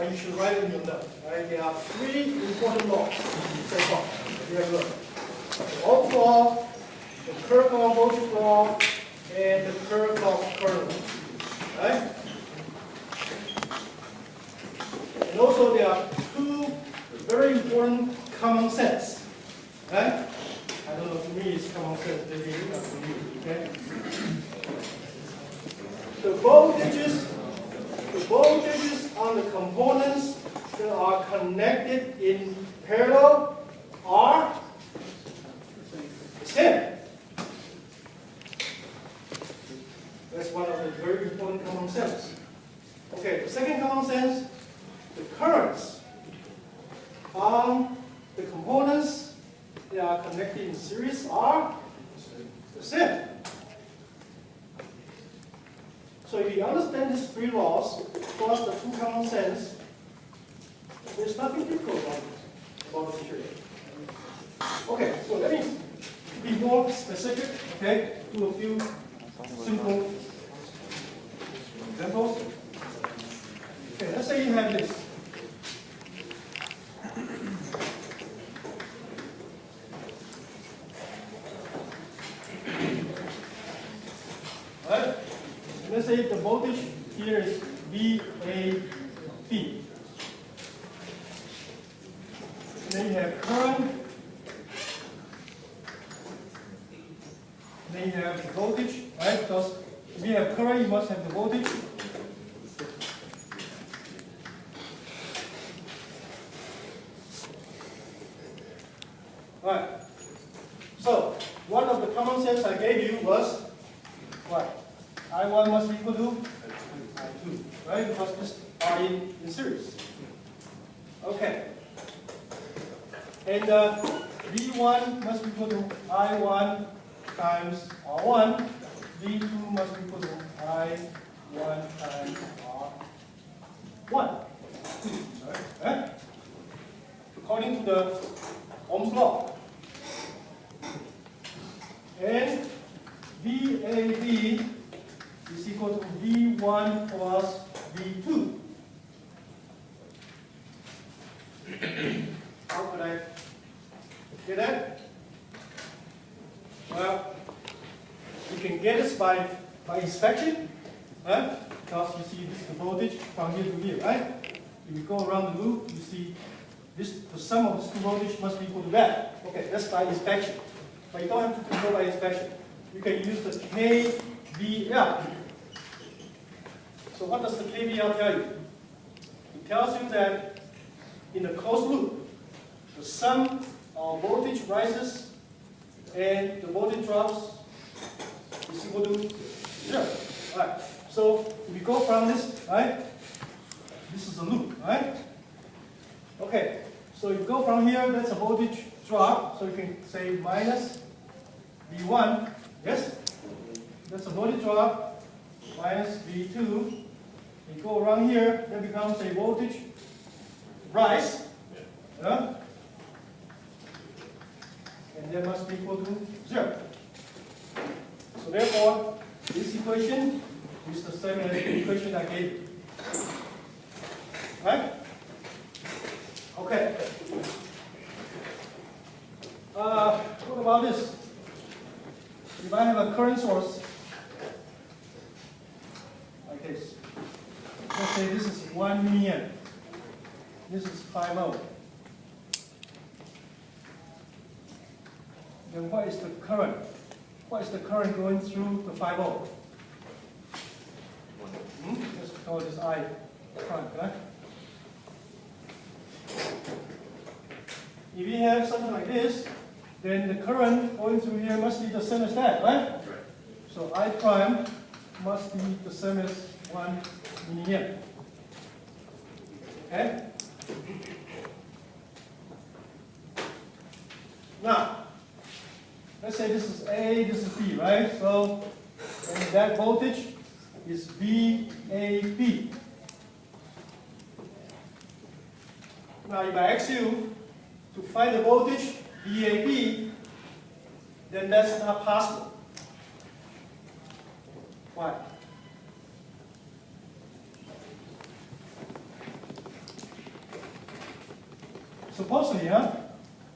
and you should write it in your notes. Right? There are three important laws so far. You have learned. The Ohm's law, the Kirchhoff voltage law, and the Kirchhoff current law. Right? And also there are two very important common sense. Right? I don't know, for me it's common sense, maybe not for you. Okay? The voltages on the components that are connected in parallel are the same. That's one of the very important common sense. Okay, the second common sense, the currents on the components that are connected in series are the same. So if you understand these three laws, plus the two common sense, there's nothing difficult about the material. Okay, so let me be more specific, okay, do a few simple examples. Okay, let's say you have this. Right? Let's say the voltage here is VAB. Then you have current. Then you have the voltage, right? Because if you have current, you must have the voltage. Right. So one of the common sense I gave you was what? I1 must be equal to I2, right? Because these are in series. Okay. And V1 must be equal to I1 times R1. V2 must be equal to I1 times R1. Right? According to the Ohm's law. And VAB is equal to V1 plus V2. How could I get that? Well, you can get this by inspection, right? Because you see this is the voltage from here to here, right? If you go around the loop, you see this, the sum of these two voltage must be equal to that. Okay, that's by inspection. But you don't have to go by inspection. You can use the KVL. So what does the KVL tell you? It tells you that in a closed loop, the sum of voltage rises and the voltage drops is equal to 0. Right. So if you go from this, right? This is a loop, right? Okay. So if you go from here, that's a voltage drop. So you can say minus V1. Yes? That's a voltage drop minus V2. You go around here, that becomes a voltage rise. Yeah? And that must be equal to 0. So therefore, this equation is the same as the equation I gave you. Right? Okay. What about this? If I have a current source like this, let's say this is 1 milliamp, this is 5 ohm. Then what is the current? What is the current going through the 5 ohm? Let's call this I current, right? If you have something like this, then the current going through here must be the same as that, right? Right. So I prime must be the same as 1 milliamp. Okay? Now, let's say this is A, this is B, right? So, and that voltage is VAB. Now, if I ask you to find the voltage VAB, then that's not possible. Why? supposedly,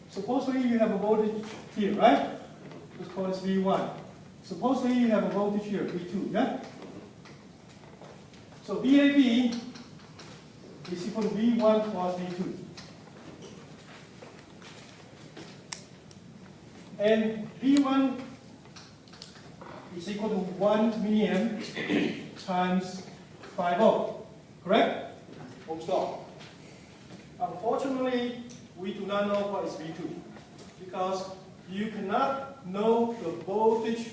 supposedly you have a voltage here, right? Let's call this V1. Supposedly you have a voltage here, V2, yeah? So VAB is equal to V1 plus V2. And V1 is equal to 1 milliamp times 5 ohm, correct? Ohm's law. Unfortunately, we do not know what is V2 because you cannot know the voltage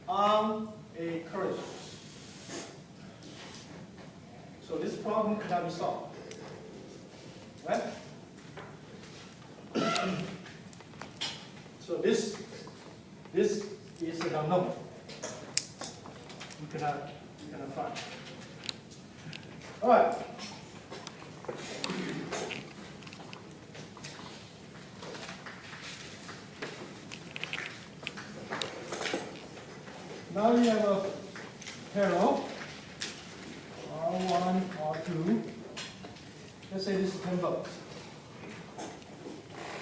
on a current. So this problem cannot be solved, right? So this is an unknown. You cannot find. All right. Now we have a parallel R1, R2. Let's say this is 10 volts.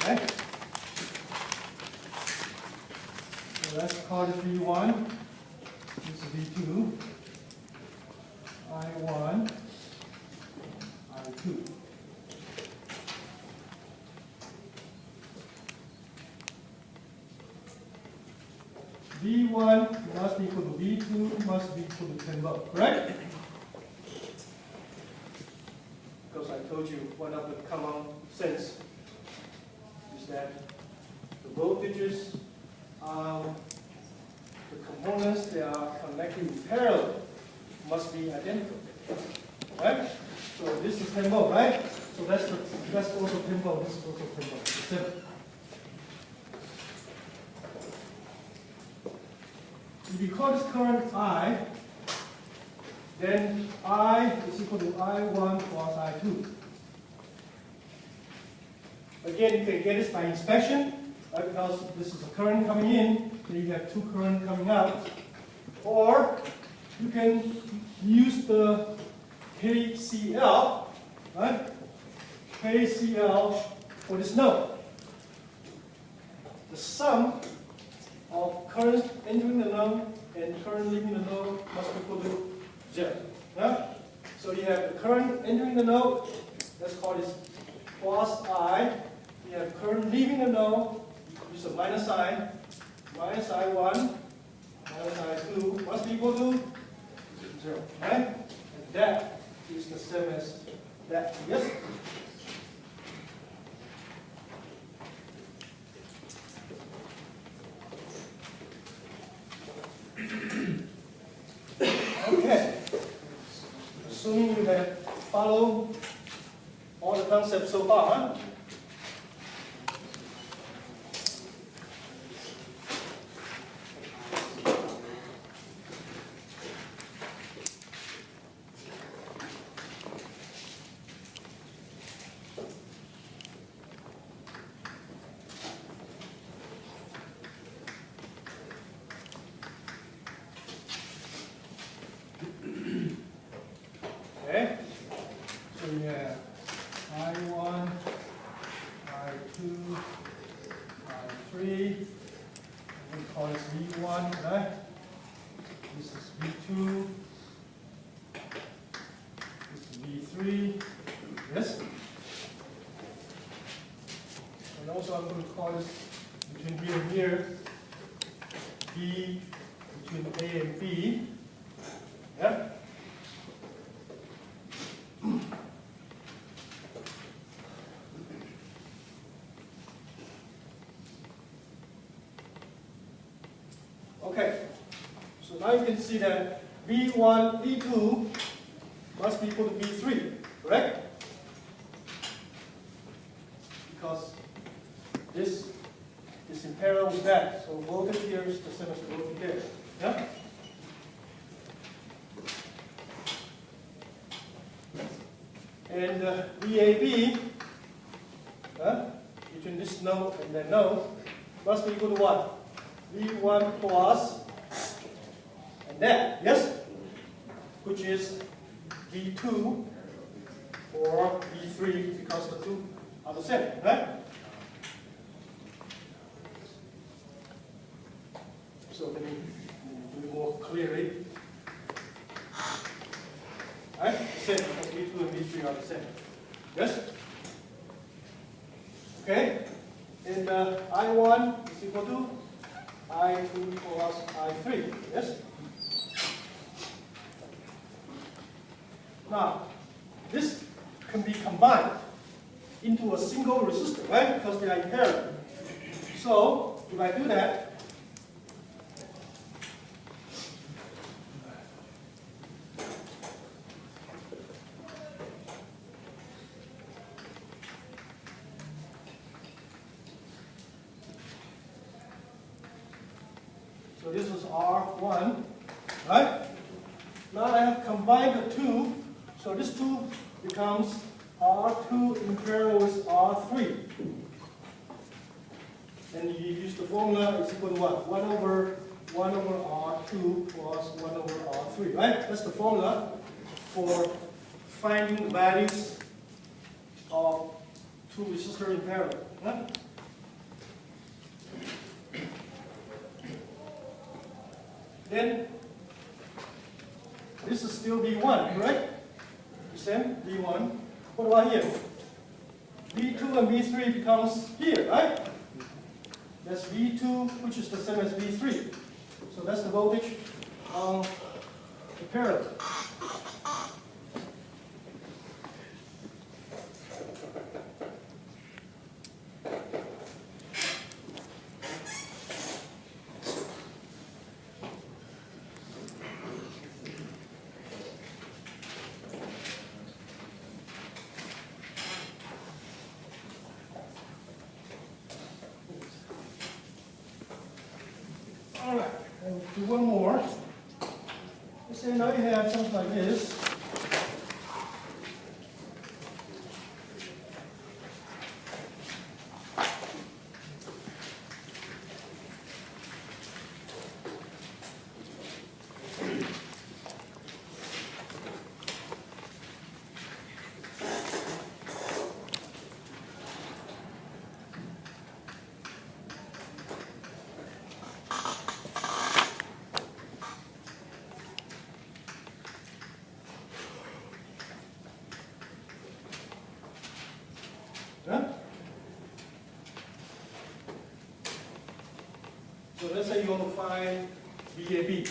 Okay? So let's call it V1. This is V2. I1, I2. V1 must be equal to V2 must be equal to 10 volts, correct? Because I told you one of the common sense is that the voltages on the components that are connected in parallel must be identical, right? So this is 10 volt, right? So that's also 10 volt. This is also 10 volt. It's 7. If you call this current I, then I is equal to I1 plus I2. Again, you can get this by inspection, right? Because this is a current coming in, then you have two current coming out. Or you can use the KCL, right? KCL for this node. The sum of current entering the node and current leaving the node must be equal to 0. Yeah? So you have the current entering the node, let's call this plus I. You have current leaving the node, use a minus sign, minus I1, minus I2 must be equal to 0. Right? And that is the same as that. Yes? Okay. Assuming you have followed all the concepts so far, huh? Okay, so we have I1, I2, I3, we call this V1, right? This is V2, this is V3, yes? And also I'm going to call this between here and here, B between A and B, yeah? Okay, so now you can see that V1, V2 must be equal to V3, correct? Because this is in parallel with that, so voltage here is the same as the voltage there. Yeah? And VAB, between this node and that node, must be equal to what? V1 plus, and that, yes? Which is V2 or V3, because the two are the same, right? So let me do it more clearly. Right? Same, because V2 and V3 are the same. Yes? Okay? And I1 is equal to I2 plus I3. Yes? Now, this can be combined into a single resistor, right? Because they are in parallel. So, if I do that, so this is R1, right? Now I have combined the two, so this 2 becomes R2 in parallel with R3. And you use the formula is equal to what? 1 over R2 plus 1 over R3, right? That's the formula for finding the values of two resistors in parallel. Right? Then this is still V1, correct? The same, V1. What about here? V2 and V3 becomes here, right? That's V2, which is the same as V3. So that's the voltage on the parallel. All right, and do one more. Let's say now you have something like this. Huh? So let's say you want to find VAB.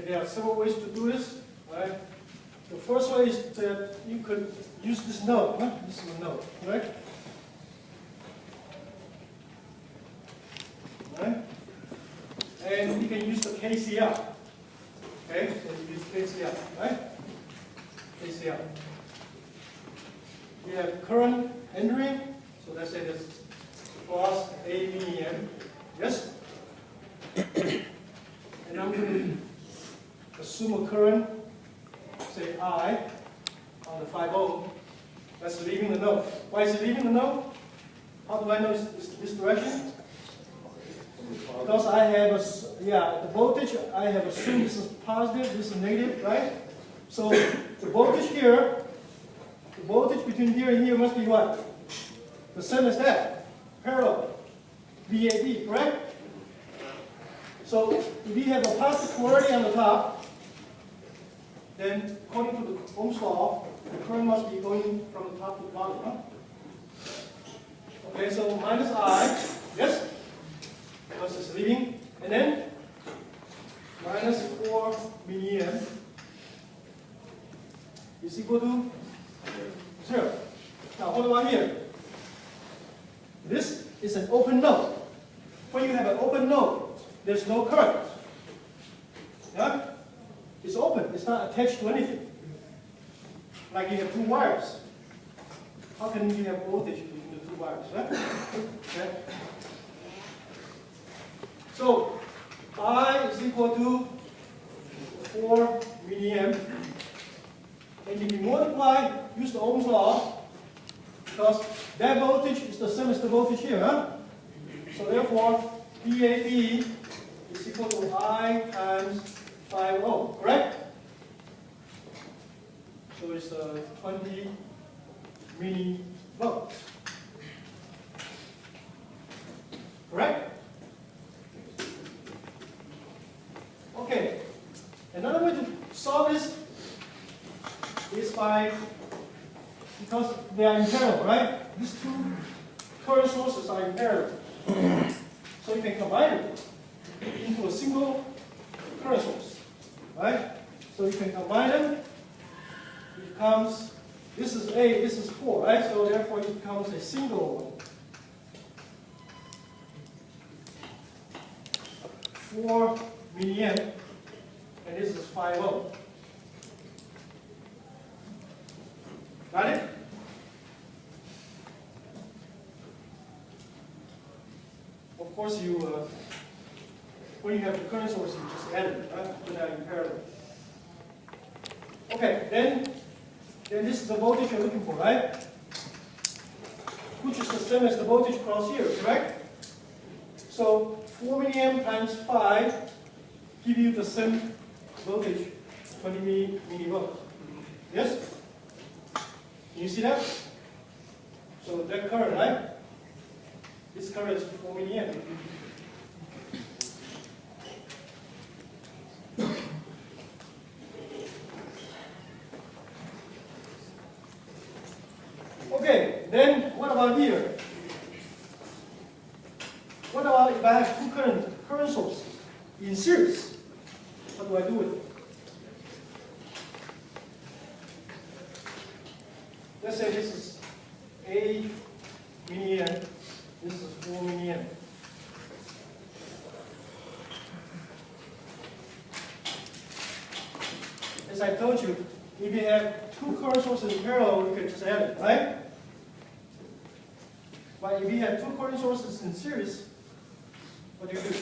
There are several ways to do this, right? The first way is that you could use this node, huh? This is a node, right? Right? And you can use the KCL. Okay, so you use KCL, right? KCL. We have current entering, so let's say this plus A milliamp. Yes? And I'm going to assume a current, say I, on the 5 ohm. That's leaving the node. Why is it leaving the node? How do I know it's this direction? Because I have the voltage, I have assumed this is positive, this is negative, right? So the voltage here, the voltage between here and here must be what? The same as that, parallel, VAB, correct? So if we have a positive polarity on the top, then according to the Ohm's law, the current must be going from the top to the bottom. Huh? Okay, so minus I, yes? Because it's leaving. And then minus 4 milliamp is equal to 0. Now what about here? This is an open node. When you have an open node, there's no current. Yeah? It's open, it's not attached to anything. Like you have two wires. How can you have voltage between the two wires, right? Okay. So I is equal to 4 milliamp. And if you multiply, use the Ohm's law, because that voltage is the same as the voltage here. Huh? So therefore, VAB is equal to I times 5 ohm, correct? So it's 20 millivolts. Correct? Okay. Another way to solve this is by, because they are in parallel, right? These two current sources are in parallel. So you can combine it into a single current source, right? So you can combine them. It becomes, this is 8, this is 4, right? So therefore it becomes a single one. 4 milliamp, and this is 5 ohm. Got it? Of course, you when you have the current source, you just add it, right? Put that in parallel. Okay, then this is the voltage you're looking for, right? Which is the same as the voltage across here, correct? So 4 milliamp times 5 give you the same voltage, 20 millivolts. Yes? Can you see that? So that current, right? This current is 4 milliamp. Okay, then what about here? What about if I have two current sources in series? What do I do with it? Let's say this is 8 milliamp, this is 4 milliamp. As I told you, if you have two current sources in parallel, you can just add it, right? But if you have two current sources in series, what do you do?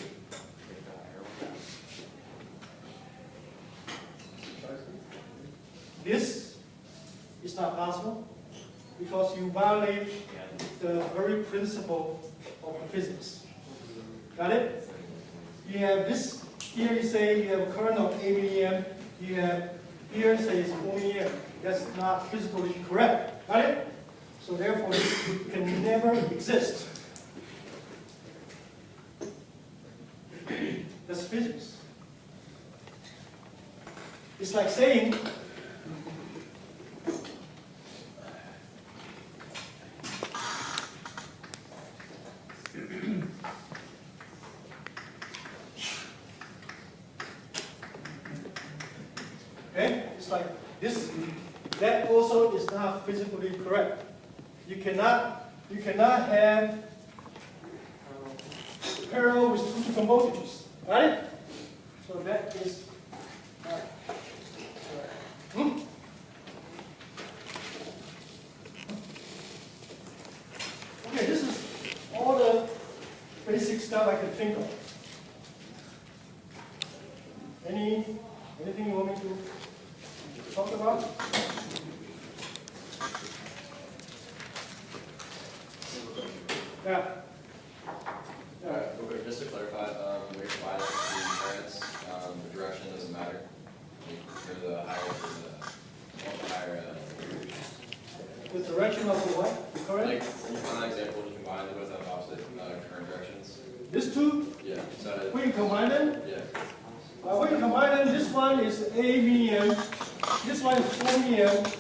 This is not possible because you violate the very principle of the physics. Got it? You have this, here you say you have a current of 8 milliamp, you have here says 4 milliamp. That's not physically correct. Got it? So therefore, it can never exist. That's physics. It's like saying okay, it's like this. That also is not physically correct. You cannot have parallel with two different voltages. Got it? So that is okay, this is all the basic stuff I can think of. Anything you want me to talk about? Yeah. Real quick, just to clarify, when you're combining the currents, the direction doesn't matter. For the higher, The direction of the what? The current? like, when you find an example, you combine them with opposite current directions. These two? Yeah. So, When you combine them? yeah. When you combine them, this one is 8 milliamp, this one is 4 milliamp.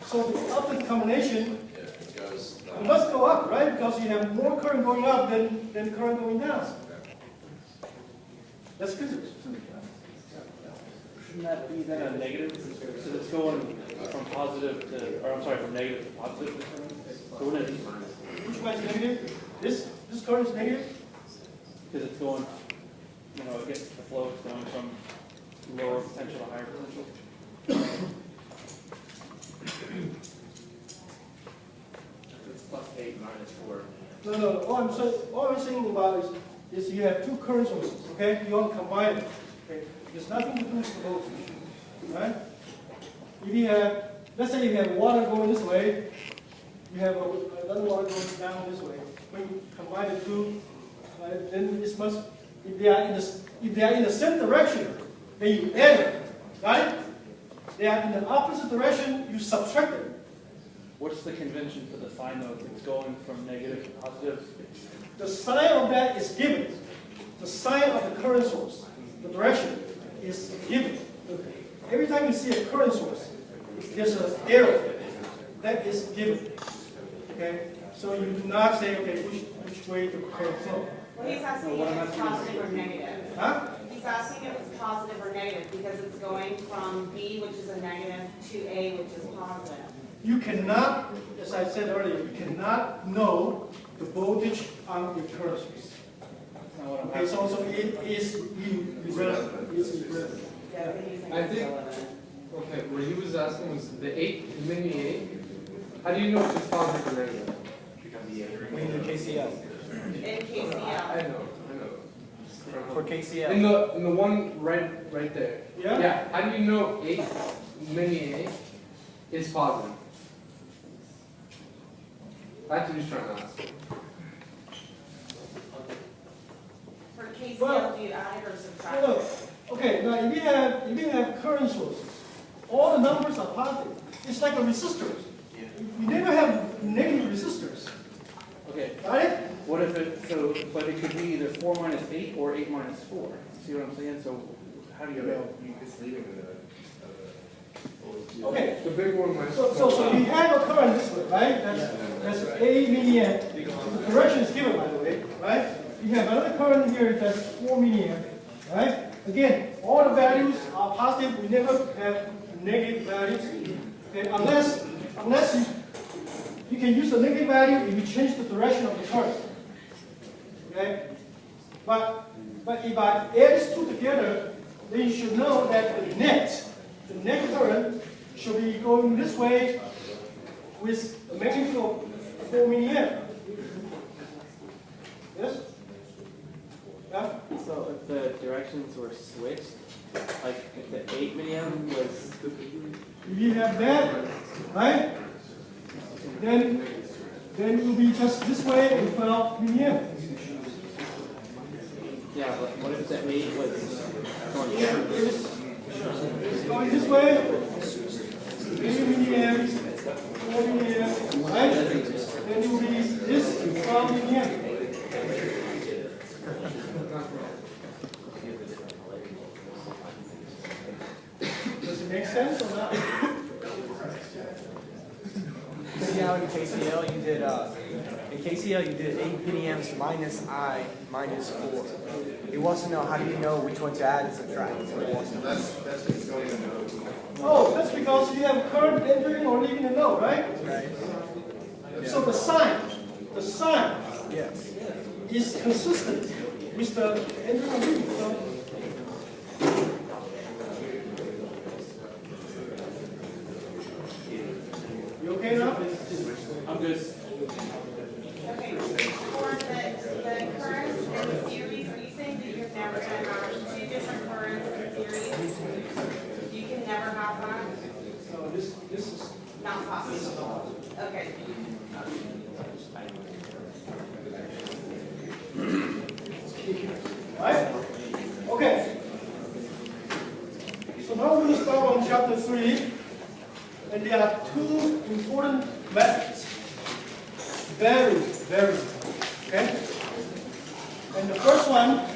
So after the combination, Yeah, it goes. it must go up, right? Because you have more current going up than current going down. Okay. That's physics. Shouldn't that be then a negative? So it's going from positive to, or I'm sorry, from negative to positive. So wouldn't it, Which one is negative? This current is negative? because it's going, against the flow, it's going from lower potential to higher potential. It's +8 minus 4. No. All I'm saying about is is you have two current sources, okay? You want to combine it, okay? There's nothing to do with the voltage, right? If you have, let's say you have water going this way, you have another water going down this way. When you combine the two, right, then it must, if they are in the same direction, then you add it, right? They are in the opposite direction, you subtract it. What's the convention for the sign though? If it's going from negative to positive? The sign of that is given. The sign of the current source, the direction, is given. Every time you see a current source, there's an arrow that is given. Okay? So you do not say, okay, which way the current flow. Well, he's asking if it's positive or negative. Huh? He's asking if it's positive or negative because it's going from B, which is a negative, to A, which is positive. You cannot, as I said earlier, you cannot know the voltage on your current source. That's not what I'm Okay, asking. so it is irrelevant. It's irrelevant. Yeah, he's using I think- irrelevant. Okay, what he was asking was the 8, the mini 8. How do you know if it's positive or negative? In the KCL. In I KCL. know. For KCL. In the one right there. Yeah? Yeah. How do you know 8, mini 8 is positive? That's what he's trying to ask. For KCL, Well- do you add it or subtract Look, it? okay, now if you have current sources, all the numbers are positive. It's like a resistor. You never have negative resistors, Okay, right? what if it, so, but it could be either 4 minus 8 or 8 minus 4. See what I'm saying? So how do you know? Okay, The big one might. so we have a current this way, right? That's A milliamp. The direction is given, by the way, right? You have another current here that's 4 milliamp, right? Again, all the values are positive. We never have negative values. Okay, unless you can use the negative value if you change the direction of the current. Okay? But if I add these two together, then you should know that the net current should be going this way with a magnitude of 4 milliamp. Yes? Yeah? So if the directions were switched, like if the 8 milliamp was, If you have that, right? Then it will be just this way and 12 milliamp. yeah, but what if the 8 was going Yeah, down? it's going this way, 8 milliamp, 4 milliamp, right? Then it will be this 12 milliamp. Does it make sense or not? See how in KCL you did 8 milliamps minus I minus 4. He wants to know how do you know which one to add and subtract. Oh, that's because you have current entering or leaving the node, right? Right. So the sign Yes. is consistent with the entering or leaving. So you okay now? I'm good. Okay, for the currents in the series, are you saying that you're never going to have two different currents in series? You can never have that? So this is Not possible. Okay. right. Okay. So now we're going to start on chapter 3, and there are two important methods. Very, very. Okay. And the first one.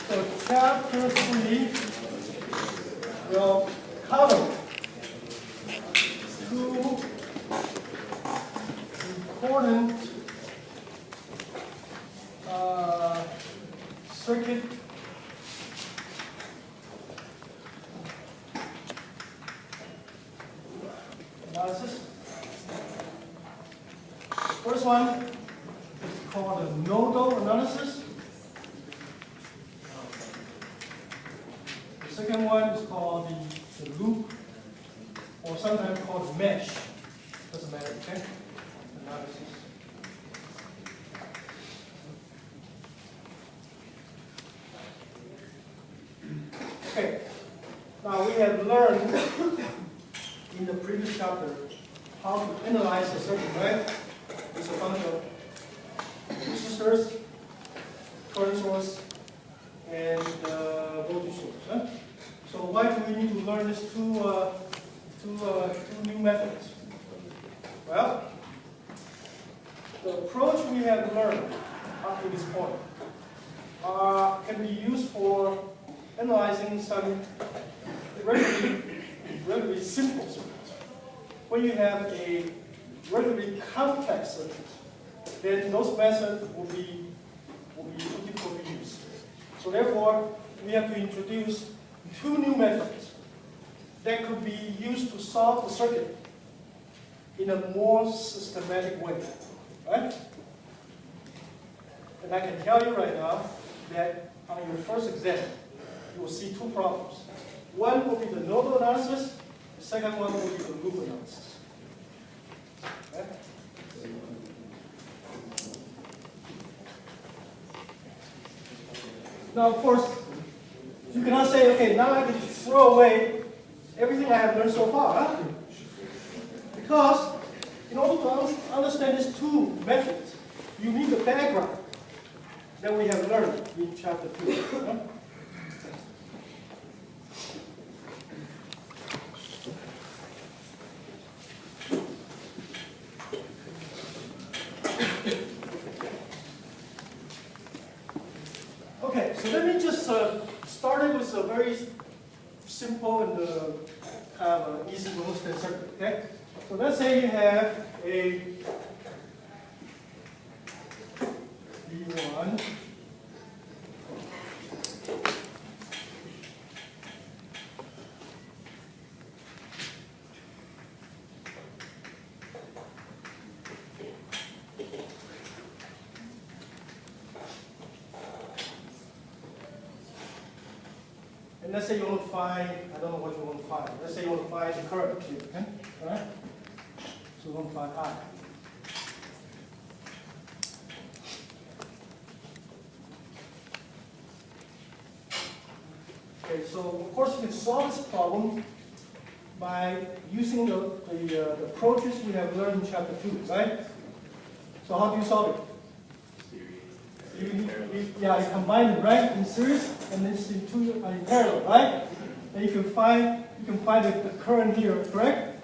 So chapter 3 will cover two important circuit analysis. The first one is called the nodal analysis. The second one is called the loop, or sometimes called the mesh. Doesn't matter, okay? Analysis. Okay, now we have learned in the previous chapter how to analyze a circuit, right? It's a bunch of resistors, current source, and voltage source. Huh? So why do we need to learn these two new methods? Well, the approach we have learned up to this point can be used for analyzing some relatively simple circuits. When you have a relatively complex circuit, then those methods will be too difficult to use. So therefore, we have to introduce two new methods that could be used to solve the circuit in a more systematic way, right? And I can tell you right now that on your first exam, you will see two problems. One will be the nodal analysis, the second one will be the loop analysis. Okay? Now, of course, you cannot say, okay, now I can throw away everything I have learned so far. Huh? Because in order to understand these two methods, you need the background that we have learned in chapter 2. Huh? Okay, so let me just start it with a very simple and kind of easy to understand circuit. Okay, so let's say you have a V1 and let's say you want to find, I don't know what you want to find. Let's say you want to find the current here, okay? All right? So you want to find I. Okay, so of course you can solve this problem by using the approaches we have learned in chapter 2, right? So how do you solve it? You combine it, right, in series, and then in two in parallel, right? And you can find the current here, correct?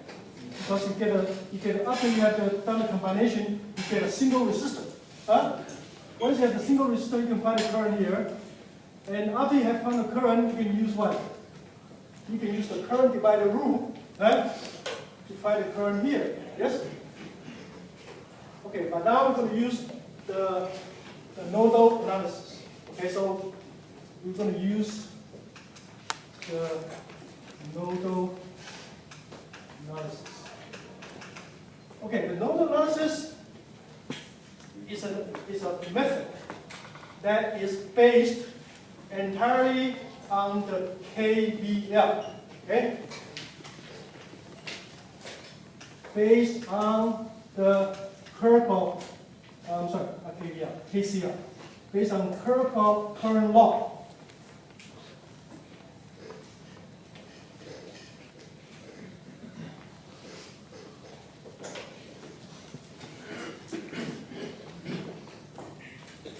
Because you get after you have done the combination, you get a single resistor. Huh? Once you have the single resistor, you can find the current here. And after you have found the current, you can use what? You can use the current divided rule, right, to find the current here. Yes? Okay, but now we're going to use the nodal analysis. Okay, so we're going to use the nodal analysis. Okay, the nodal analysis is a method that is based entirely on the KVL. Okay, based on the Kirchhoff. Not KVL, KCL, based on Kirchhoff current law.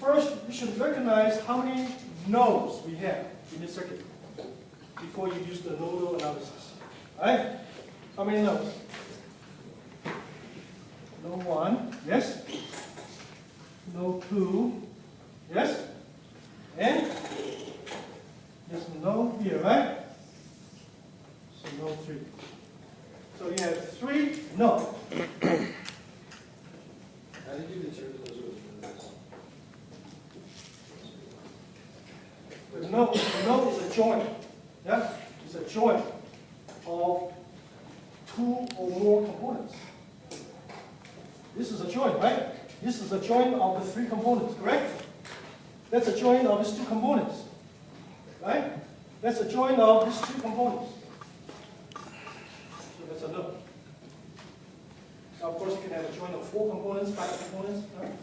First, you should recognize how many nodes we have in this circuit before you use the nodal analysis. Right? How many nodes? Node 1, yes? Node 2, yes? And there's a node here, right? So node 3. So you have 3 nodes. How did you determine those orders? The node is a joint. Yeah? It's a joint of 2 or more components. This is a joint, right? This is a joint of the 3 components, correct? That's a joint of these 2 components, right? That's a joint of these two components. So that's a no. Now, of course, you can have a joint of 4 components, 5 components. Right?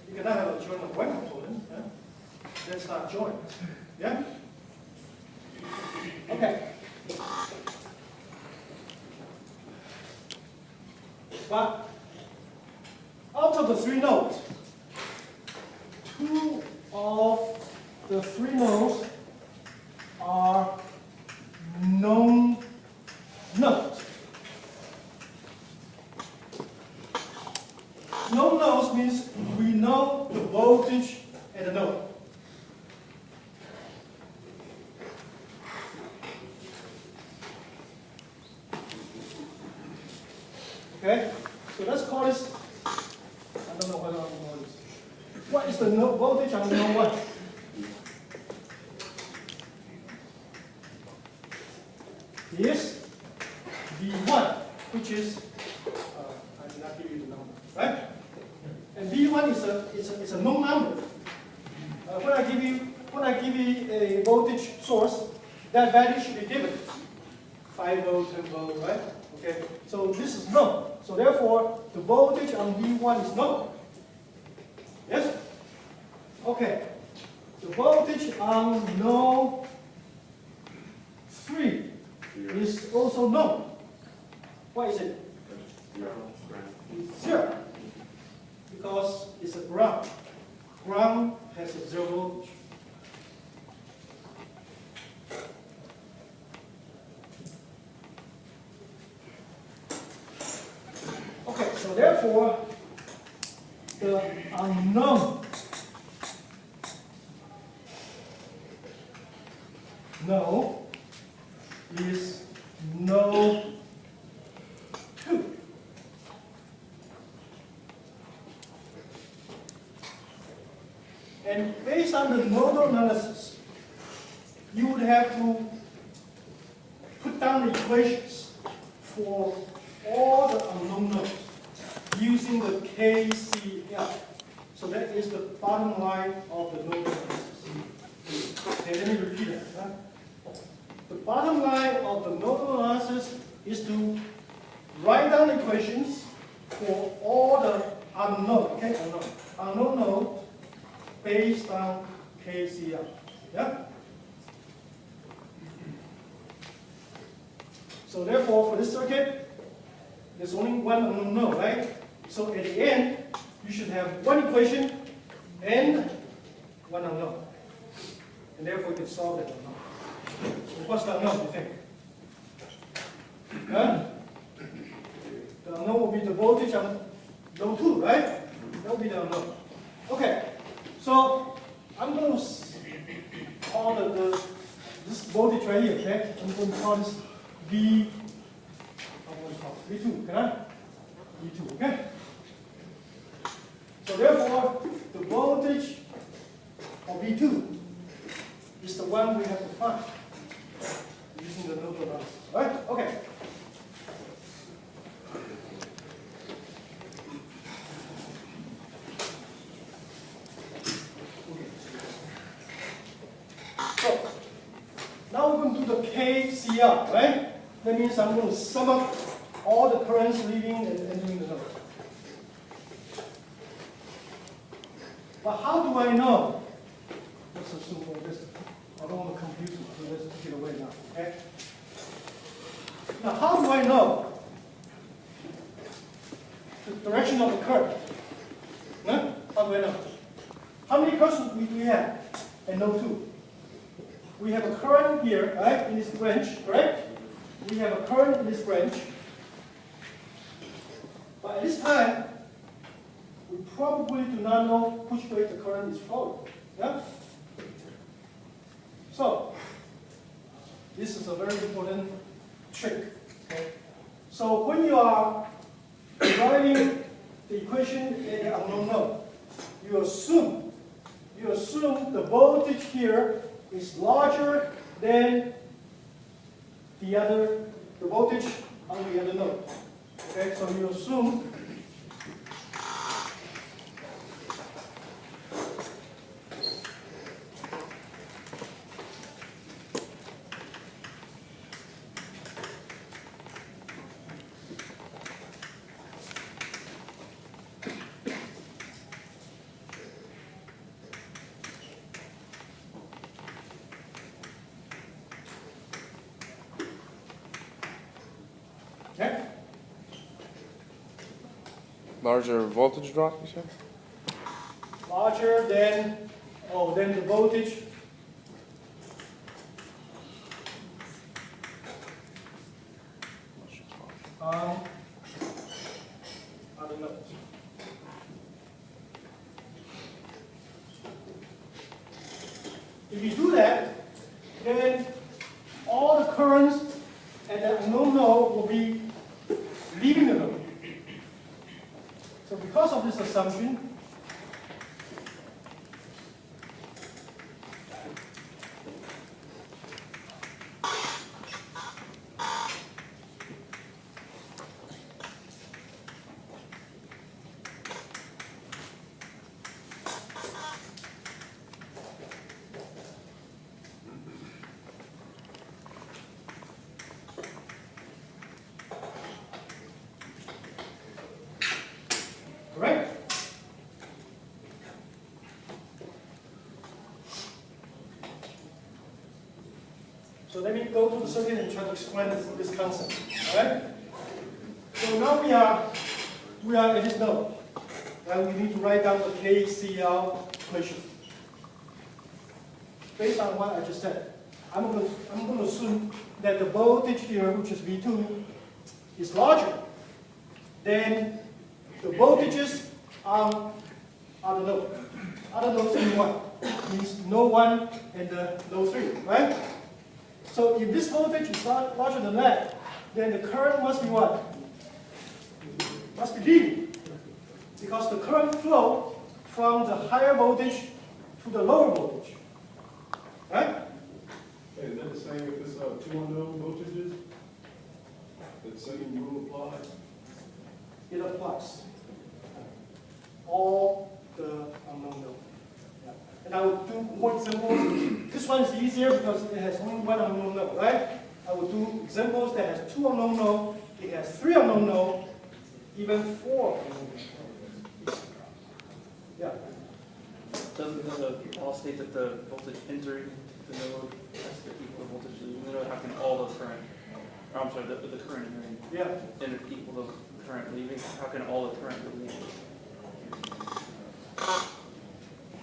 You cannot have a joint of 1 component. Yeah? That's not joint. Yeah? Okay. But out of the 3 nodes, 2 of the 3 nodes are known nodes. Known nodes means we know the voltage at the node. Okay? So let's call this, I don't know whether I'm going to call this. What is the node voltage on node 1? Is V1, which is, I did not give you the number, right? And V1 is a known number. When I give you a voltage source, that value should be given. 5 volt, 10 volt, right? Okay, so this is known. So therefore, the voltage on V1 is known. Yes? Okay. The voltage on node 3 is also known. What is it? It's 0. Because it's a ground. Ground has a 0 voltage. Okay, so therefore, the unknown node is node 2. And based on the nodal analysis, you would have to put down the equations for all the unknown nodes using the KCL. So that is the bottom line of the nodal analysis. Okay, let me repeat that. Huh? The bottom line of the nodal analysis is to write down equations for all the unknown, okay, unknown nodes based on KCL. Yeah? So therefore, for this circuit, there's only one unknown node, right? So at the end, you should have one equation and one unknown. And therefore, you can solve that unknown. So what's the unknown, you think? Huh? The unknown will be the voltage on node 2, right? That will be the unknown. Okay, so I'm going to call this voltage right here, okay? I'm going to call this V2, can I? V2, okay? So therefore, the voltage of V2 is the one we have to find using the nodal analysis, right? Okay. So, now we're going to do the KCL, right? That means I'm going to sum up all the currents leaving and entering the node. But how do I know? Let's assume this. I don't want to confuse you, so let's take it away now, okay? Now, how do I know the direction of the current? Huh? How do I know? How many currents do we have at node 2? We have a current here, right, in this branch, correct? We have a current in this branch. But at this time, we probably do not know which way the current is flowing. Yeah? So, this is a very important trick. Okay? So when you are deriving the equation in the unknown node, you assume the voltage here is larger than the voltage on the other node. Okay, so you assume Larger voltage drop, you said? Larger than, than the voltage. I don't know. If you do that, then all the currents at that unknown node will be leaving the node. So because of this assumption, correct? So let me go to the circuit and try to explain this concept. All right? So now we are at this node. And we need to write down the KCL equation. Based on what I just said, I'm going to assume that the voltage here, which is V2, is larger than the voltages on the node. Other nodes in 1 means node 1 and node 3, right? So if this voltage is larger than that, then the current must be what? Must be leading. Because the current flow from the higher voltage to the lower voltage. Right? Hey, is that the same if it's two unknown voltages? The same rule applies? It applies. All the unknown node. Yeah. And I will do more examples. This one is easier because it has only one unknown node, right? I will do examples that has 2 unknown nodes, it has 3 unknown nodes, even 4 unknown nodes. Yeah. Doesn't the law state that the voltage entering the node has to equal the voltage leaving the node? How can all the current, or I'm sorry, the current entering Yeah. equal the current leaving? How can all the current be leaving?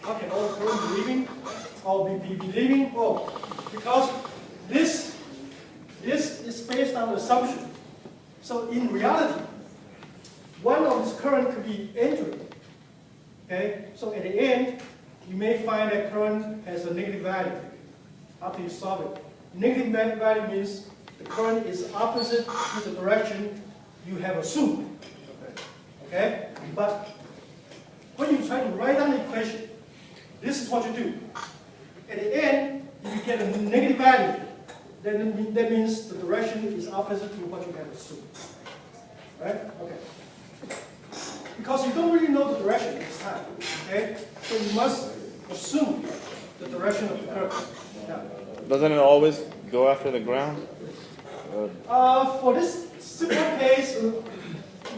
How can all the current be leaving? Or be leaving? Oh, because this is based on the assumption. So in reality, one of this current could be entering. Okay, so at the end, you may find that current has a negative value after you solve it. Negative value means the current is opposite to the direction you have assumed. Okay, but when you try to write down the equation, this is what you do. At the end, if you get a negative value, then that means the direction is opposite to what you have assumed. Right? Okay. Because you don't really know the direction this time, okay? So you must assume the direction of the current. Yeah. Doesn't it always go after the ground? For this simple case,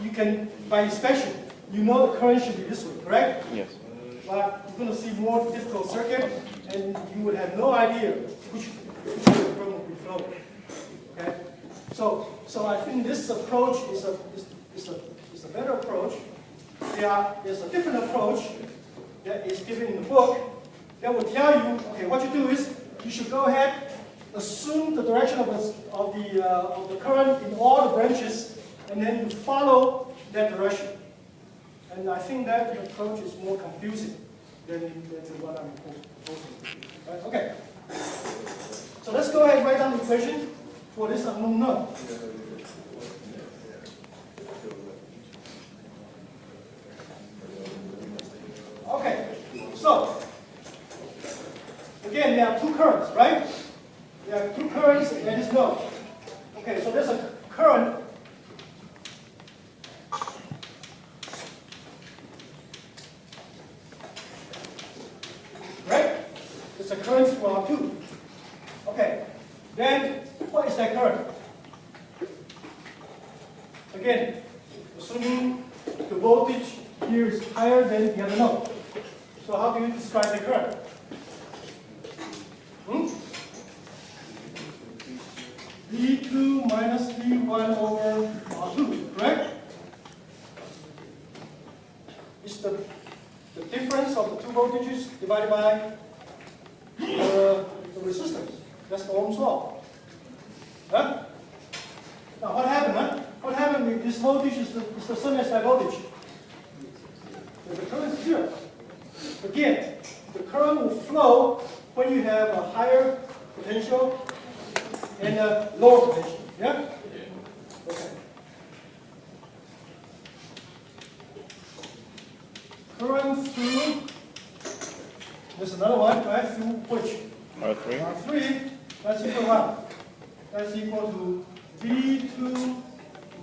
you can, by inspection, you know the current should be this way, correct? Yes. But you're going to see more difficult circuit, and you would have no idea which way the current will be flowing. Okay? So I think this approach is a better approach. There's a different approach that is given in the book that will tell you, okay, what you do is you should go ahead, assume the direction of the current in all the branches, and then you follow that direction. And I think that approach is more confusing than what I'm proposing. Right, okay. So let's go ahead and write down the equation for this unknown node. Okay, so again, there are 2 currents, right? There are 2 currents in this node. Okay, so there's a current right? There's a current through R2. Okay, then what is that current? Again, assuming the voltage here is higher than the other node. So how do you describe the current? V2 minus V1 over R2, correct? divided by the resistance. That's the Ohm's law. Huh? Now what happened? Huh? What happened if this voltage is the same as that voltage? So the current is zero. Again, the current will flow when you have a higher potential and a lower potential. Yeah? Okay. Current through, there's another one, right? Through which? R3. R3, that's equal to what? That's equal to V2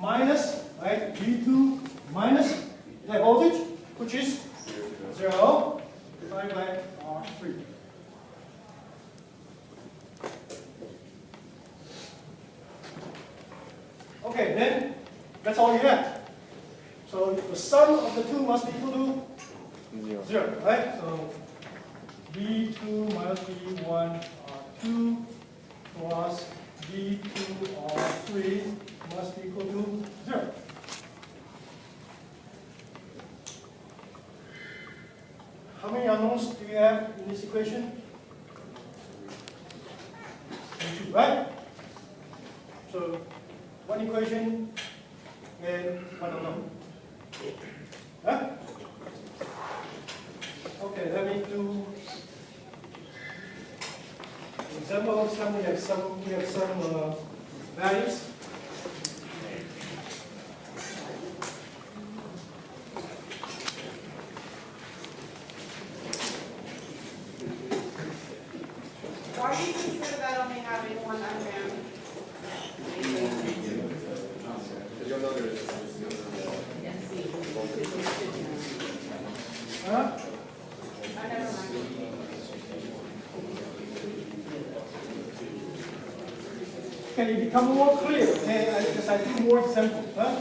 minus, right? V2 minus that voltage, which is 0 divided by R3. Okay, then that's all you have. So the sum of the two must be equal to 0, right? So V2 minus V1 R2 plus V2 R3 must be equal to 0. How many unknowns do you have in this equation? 2, right? So one equation and one unknown. Huh? Okay, let me do example. We have some values. Why do you consider that only having one unknown? Huh? I never mind. Can it become more clear? Okay, as I do more examples. Huh?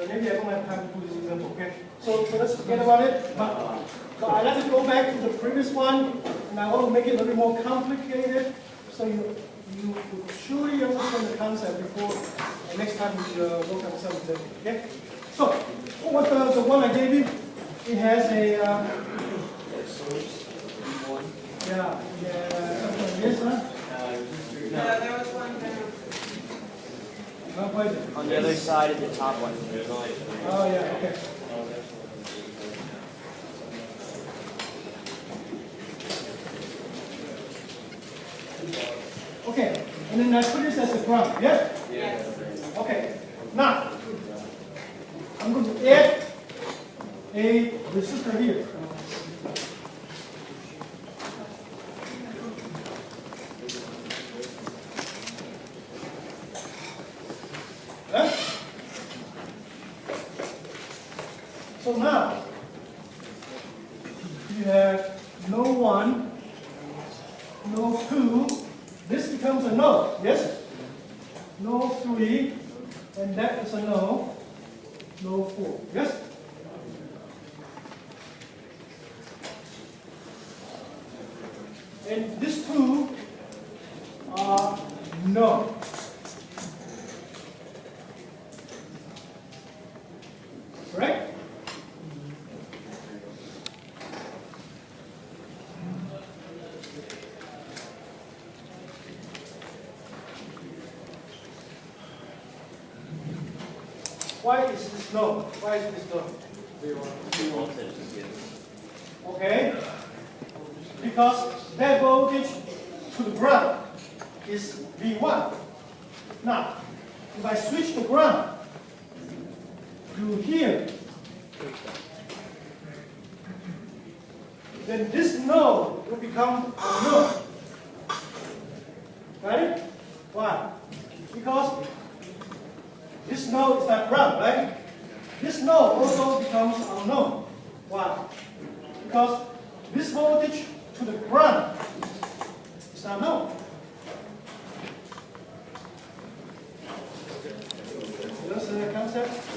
Maybe I don't have time to do this example, okay? So let's forget about it. But I like to go back to the previous one, and I want to make it a little more complicated, so you truly understand the concept before next time we work on some example, okay? So, what the one I gave you, it has a, something like this, huh? No, there was one down. What is it? On the other side of the top one. Oh, yeah, okay. Okay, and then I put this as a ground, yes? Yes. Okay, now, I'm going to add a resistor here. Huh? So now, you have no 1, no 2, this becomes a no, yes? No 3, and that is a no, no 4, yes? And these two are no. Correct? Why is this no? Why is this no? Okay. Because that voltage to the ground is V1. Now, if I switch the ground to here, then this node will become a node. Right? Why? Because this node is not ground, right? This node also becomes unknown. Why? Because this voltage to the ground is not known. You understand the concept?